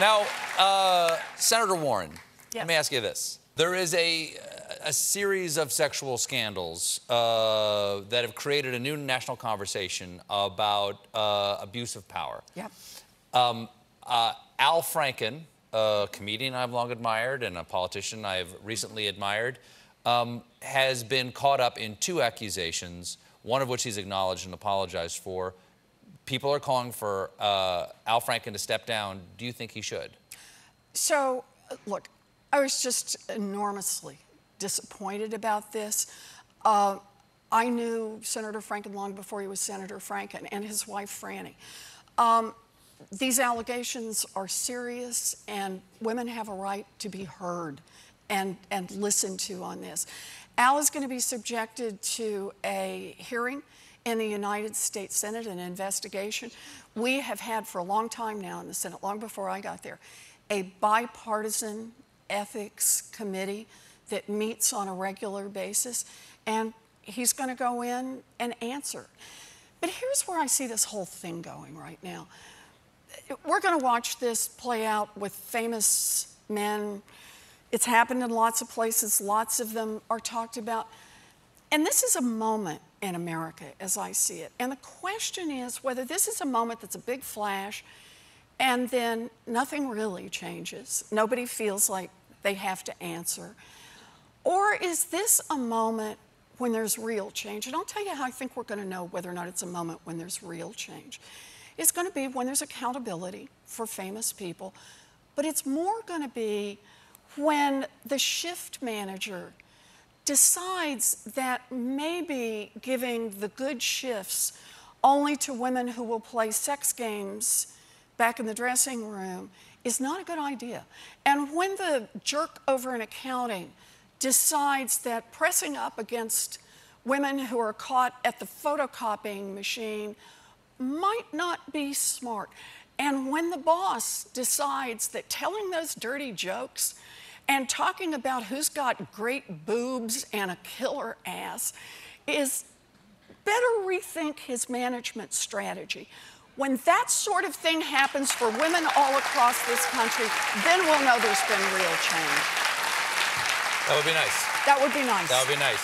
Now, Senator Warren, Yes. let me ask you this. There is a series of sexual scandals that have created a new national conversation about abuse of power. Yep. Al Franken, a comedian I've long admired and a politician I've recently admired, has been caught up in 2 accusations, one of which he's acknowledged and apologized for. People are calling for Al Franken to step down. Do you think he should? So, look, I was just enormously disappointed about this. I knew Senator Franken long before he was Senator Franken, and his wife, Franny. These allegations are serious, and women have a right to be heard and listened to on this. Al is going to be subjected to a hearing in the United States Senate, an investigation. We have had for a long time now in the Senate, long before I got there, a bipartisan ethics committee that meets on a regular basis, and he's going to go in and answer. But here's where I see this whole thing going right now. We're going to watch this play out with famous men. It's happened in lots of places. Lots of them are talked about. And this is a moment in America, as I see it. And the question is whether this is a moment that's a big flash and then nothing really changes. Nobody feels like they have to answer. Or is this a moment when there's real change? And I'll tell you how I think we're going to know whether or not it's a moment when there's real change. It's going to be when there's accountability for famous people, but it's more going to be when the shift manager decides that maybe giving the good shifts only to women who will play sex games back in the dressing room is not a good idea. And when the jerk over in accounting decides that pressing up against women who are caught at the photocopying machine might not be smart. And when the boss decides that telling those dirty jokes and talking about who's got great boobs and a killer ass is better rethink his management strategy. When that sort of thing happens for women all across this country, then we'll know there's been real change. That would be nice. That would be nice. That would be nice.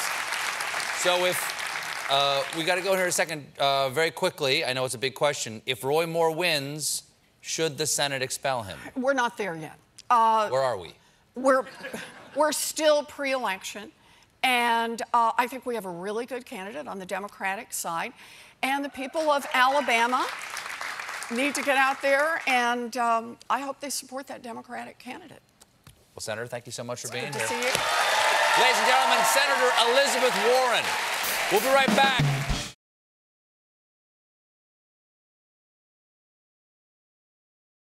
So if, we got to go here in a second, very quickly. I know it's a big question. If Roy Moore wins, should the Senate expel him? We're not there yet. Where are we? We're still pre-election, and I think we have a really good candidate on the Democratic side, and the people of Alabama need to get out there, and I hope they support that Democratic candidate. Well, Senator, thank you so much for being here. Good to see you. Ladies and gentlemen, Senator Elizabeth Warren. We'll be right back.